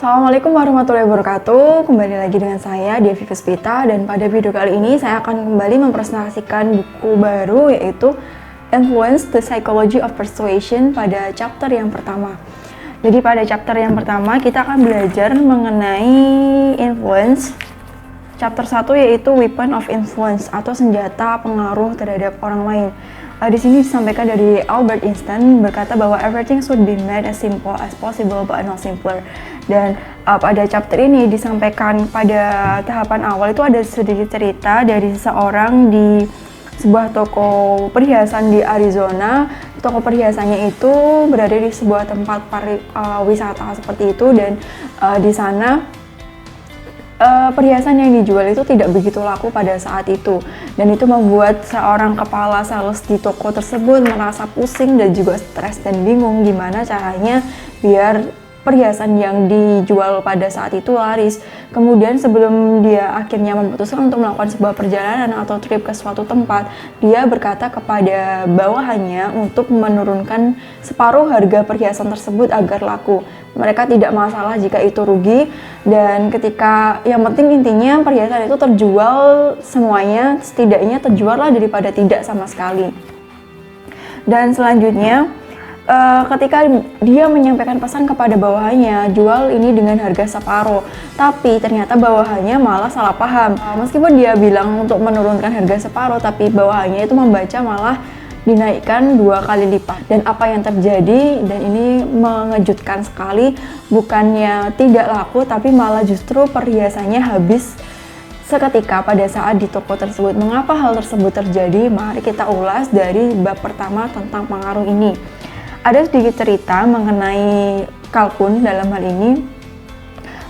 Assalamualaikum warahmatullahi wabarakatuh. Kembali lagi dengan saya Devi Puspita, dan pada video kali ini saya akan kembali mempresentasikan buku baru, yaitu Influence: The Psychology of Persuasion pada chapter yang pertama. Jadi pada chapter yang pertama kita akan belajar mengenai influence. Chapter 1 yaitu Weapon of Influence atau senjata pengaruh terhadap orang lain. Di sini disampaikan dari Albert Einstein berkata bahwa everything should be made as simple as possible but not simpler. Dan pada chapter ini disampaikan pada tahapan awal itu ada sedikit cerita dari seseorang di sebuah toko perhiasan di Arizona. Toko perhiasannya itu berada di sebuah tempat wisata seperti itu, dan di sana perhiasan yang dijual itu tidak begitu laku pada saat itu, dan itu membuat seorang kepala sales di toko tersebut merasa pusing dan juga stres dan bingung gimana caranya biar perhiasan yang dijual pada saat itu laris. Kemudian sebelum dia akhirnya memutuskan untuk melakukan sebuah perjalanan atau trip ke suatu tempat, dia berkata kepada bawahannya untuk menurunkan separuh harga perhiasan tersebut agar laku. Mereka tidak masalah jika itu rugi, dan ketika yang penting intinya perhiasan itu terjual semuanya, setidaknya terjual lah daripada tidak sama sekali. Dan selanjutnya ketika dia menyampaikan pesan kepada bawahannya, jual ini dengan harga separuh, tapi ternyata bawahannya malah salah paham. Meskipun dia bilang untuk menurunkan harga separuh, tapi bawahannya itu membaca malah dinaikkan 2 kali lipat. Dan apa yang terjadi, dan ini mengejutkan sekali, bukannya tidak laku tapi malah justru perhiasannya habis seketika pada saat di toko tersebut. Mengapa hal tersebut terjadi? Mari kita ulas dari bab pertama tentang pengaruh ini. Ada sedikit cerita mengenai kalkun dalam hal ini.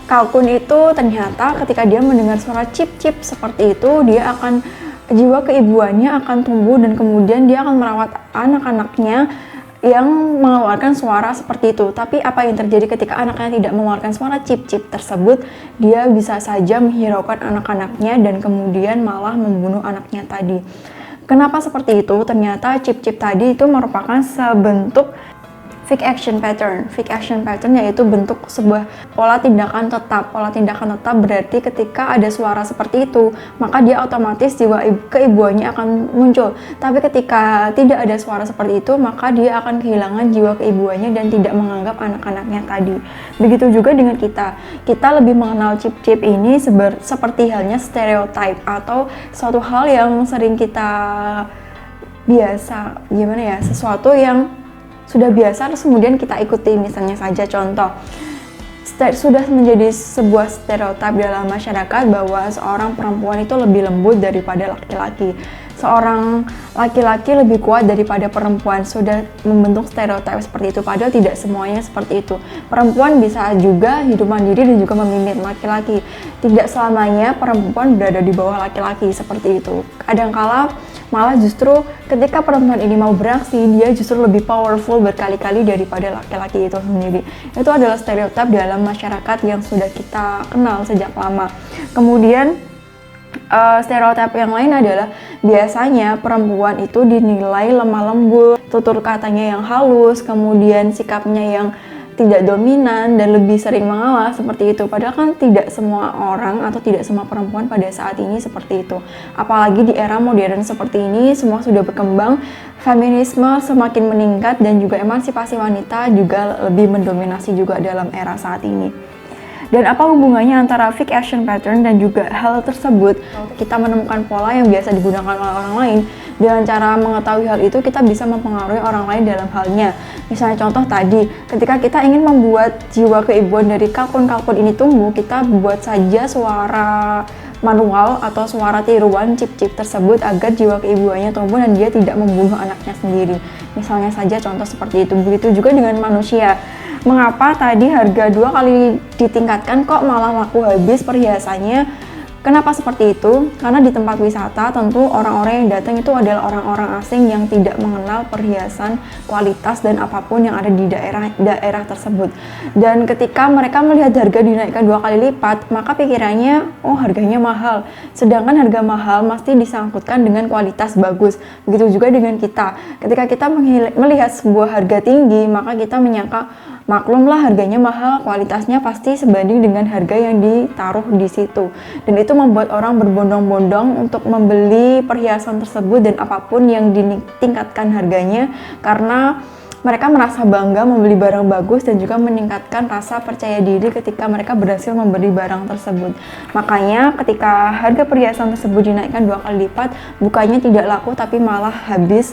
Kalkun itu ternyata ketika dia mendengar suara cip-cip seperti itu, dia akan jiwa keibuannya akan tumbuh, dan kemudian dia akan merawat anak-anaknya yang mengeluarkan suara seperti itu. Tapi apa yang terjadi ketika anaknya tidak mengeluarkan suara cip-cip tersebut? Dia bisa saja menghiraukan anak-anaknya dan kemudian malah membunuh anaknya tadi. Kenapa seperti itu? Ternyata cip-cip tadi itu merupakan sebentuk fixed action pattern. Fixed action pattern yaitu bentuk sebuah pola tindakan tetap. Pola tindakan tetap berarti ketika ada suara seperti itu, maka dia otomatis jiwa keibuannya akan muncul. Tapi ketika tidak ada suara seperti itu, maka dia akan kehilangan jiwa keibuannya dan tidak menganggap anak-anaknya tadi. Begitu juga dengan kita. Kita lebih mengenal cip-cip ini seperti halnya stereotype atau suatu hal yang sering kita biasa, sesuatu yang sudah biasa terus kemudian kita ikuti. Misalnya saja contoh, sudah menjadi sebuah stereotip dalam masyarakat bahwa seorang perempuan itu lebih lembut daripada laki-laki, seorang laki-laki lebih kuat daripada perempuan. Sudah membentuk stereotip seperti itu, padahal tidak semuanya seperti itu. Perempuan bisa juga hidup mandiri dan juga memimpin laki-laki. Tidak selamanya perempuan berada di bawah laki-laki seperti itu. Kadangkala malah justru ketika perempuan ini mau beraksi, dia justru lebih powerful berkali-kali daripada laki-laki itu sendiri. Itu adalah stereotip dalam masyarakat yang sudah kita kenal sejak lama. Kemudian stereotip yang lain adalah biasanya perempuan itu dinilai lemah lembut, tutur katanya yang halus, kemudian sikapnya yang tidak dominan dan lebih sering mengalah seperti itu. Padahal kan tidak semua orang atau tidak semua perempuan pada saat ini seperti itu. Apalagi di era modern seperti ini, semua sudah berkembang, feminisme semakin meningkat dan juga emansipasi wanita juga lebih mendominasi juga dalam era saat ini. Dan apa hubungannya antara fixed action pattern dan juga hal tersebut? Kita menemukan pola yang biasa digunakan oleh orang lain. Dengan cara mengetahui hal itu, kita bisa mempengaruhi orang lain dalam halnya. Misalnya contoh tadi, ketika kita ingin membuat jiwa keibuan dari kalkun-kalkun ini tumbuh, kita buat saja suara manual atau suara tiruan cip-cip tersebut agar jiwa keibuannya tumbuh dan dia tidak membunuh anaknya sendiri. Misalnya saja contoh seperti itu. Begitu juga dengan manusia. Mengapa tadi harga 2 kali ditingkatkan kok malah laku habis perhiasannya? Kenapa seperti itu? Karena di tempat wisata tentu orang-orang yang datang itu adalah orang-orang asing yang tidak mengenal perhiasan, kualitas, dan apapun yang ada di daerah tersebut. Dan ketika mereka melihat harga dinaikkan 2 kali lipat, maka pikirannya, oh harganya mahal. Sedangkan harga mahal mesti disangkutkan dengan kualitas bagus. Begitu juga dengan kita. Ketika kita melihat sebuah harga tinggi, maka kita menyangka, Maklumlah harganya mahal, kualitasnya pasti sebanding dengan harga yang ditaruh di situ. Dan itu membuat orang berbondong-bondong untuk membeli perhiasan tersebut dan apapun yang ditingkatkan harganya, karena mereka merasa bangga membeli barang bagus dan juga meningkatkan rasa percaya diri ketika mereka berhasil membeli barang tersebut. Makanya ketika harga perhiasan tersebut dinaikkan 2 kali lipat, bukannya tidak laku tapi malah habis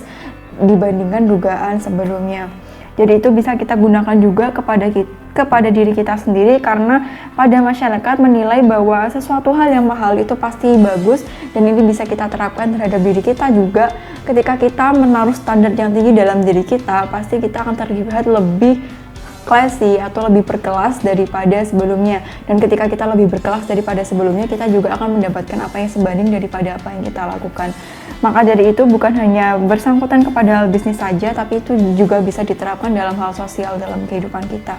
dibandingkan dugaan sebelumnya. Jadi itu bisa kita gunakan juga kepada diri kita sendiri, karena pada masyarakat menilai bahwa sesuatu hal yang mahal itu pasti bagus, dan ini bisa kita terapkan terhadap diri kita juga. Ketika kita menaruh standar yang tinggi dalam diri kita, pasti kita akan terlihat lebih classy atau lebih berkelas daripada sebelumnya. Dan ketika kita lebih berkelas daripada sebelumnya, kita juga akan mendapatkan apa yang sebanding daripada apa yang kita lakukan. Maka dari itu bukan hanya bersangkutan kepada hal bisnis saja, tapi itu juga bisa diterapkan dalam hal sosial dalam kehidupan kita.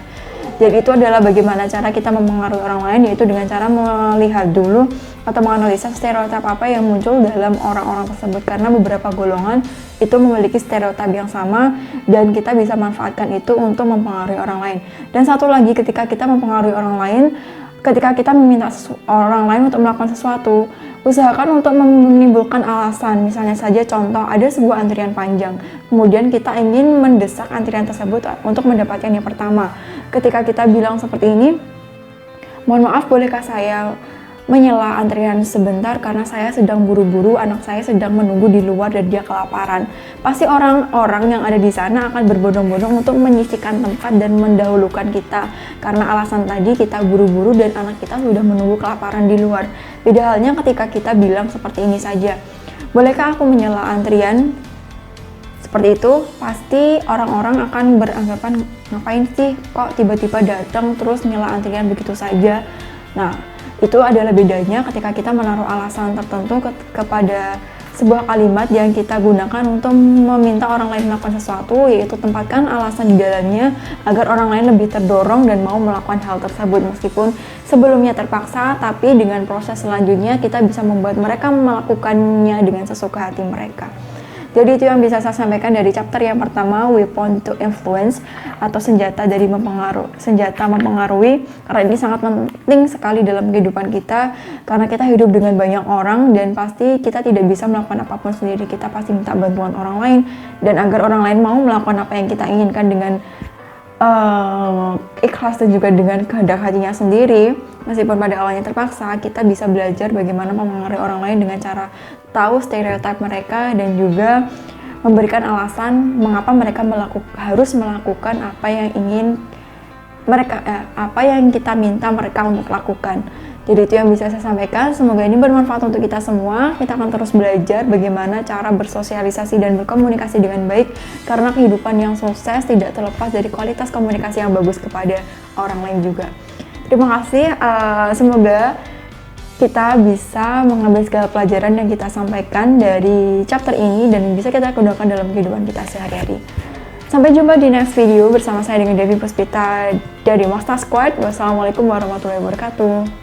Jadi itu adalah bagaimana cara kita mempengaruhi orang lain, yaitu dengan cara melihat dulu atau menganalisa stereotip apa yang muncul dalam orang-orang tersebut, karena beberapa golongan itu memiliki stereotip yang sama dan kita bisa manfaatkan itu untuk mempengaruhi orang lain. Dan satu lagi, ketika kita mempengaruhi orang lain, ketika kita meminta orang lain untuk melakukan sesuatu, usahakan untuk menimbulkan alasan. Misalnya saja contoh, ada sebuah antrian panjang, kemudian kita ingin mendesak antrian tersebut untuk mendapatkan yang pertama. Ketika kita bilang seperti ini, mohon maaf bolehkah saya menyela antrian sebentar karena saya sedang buru-buru, anak saya sedang menunggu di luar dan dia kelaparan. Pasti orang-orang yang ada di sana akan berbondong-bondong untuk menyisihkan tempat dan mendahulukan kita, karena alasan tadi kita buru-buru dan anak kita sudah menunggu kelaparan di luar. Beda halnya ketika kita bilang seperti ini saja, bolehkah aku menyela antrian? Seperti itu, pasti orang-orang akan beranggapan, ngapain sih kok tiba-tiba datang terus nyela antrian begitu saja. Nah, itu adalah bedanya ketika kita menaruh alasan tertentu kepada sebuah kalimat yang kita gunakan untuk meminta orang lain melakukan sesuatu, yaitu tempatkan alasan di dalamnya agar orang lain lebih terdorong dan mau melakukan hal tersebut, meskipun sebelumnya terpaksa, tapi dengan proses selanjutnya kita bisa membuat mereka melakukannya dengan sesuka hati mereka. Jadi itu yang bisa saya sampaikan dari chapter yang pertama, Weapon to Influence, atau senjata mempengaruhi, karena ini sangat penting sekali dalam kehidupan kita, karena kita hidup dengan banyak orang dan pasti kita tidak bisa melakukan apapun sendiri, kita pasti minta bantuan orang lain, dan agar orang lain mau melakukan apa yang kita inginkan dengan ikhlas dan juga dengan kehendak hatinya sendiri, meskipun pada awalnya terpaksa, kita bisa belajar bagaimana mempengaruhi orang lain dengan cara tahu stereotip mereka dan juga memberikan alasan mengapa mereka harus melakukan apa yang kita minta mereka untuk lakukan. Jadi itu yang bisa saya sampaikan. Semoga ini bermanfaat untuk kita semua. Kita akan terus belajar bagaimana cara bersosialisasi dan berkomunikasi dengan baik, karena kehidupan yang sukses tidak terlepas dari kualitas komunikasi yang bagus kepada orang lain juga. Terima kasih. Semoga kita bisa mengambil segala pelajaran yang kita sampaikan dari chapter ini dan bisa kita gunakan dalam kehidupan kita sehari-hari. Sampai jumpa di next video bersama saya dengan Devi Puspita dari Monster Squad. Wassalamualaikum warahmatullahi wabarakatuh.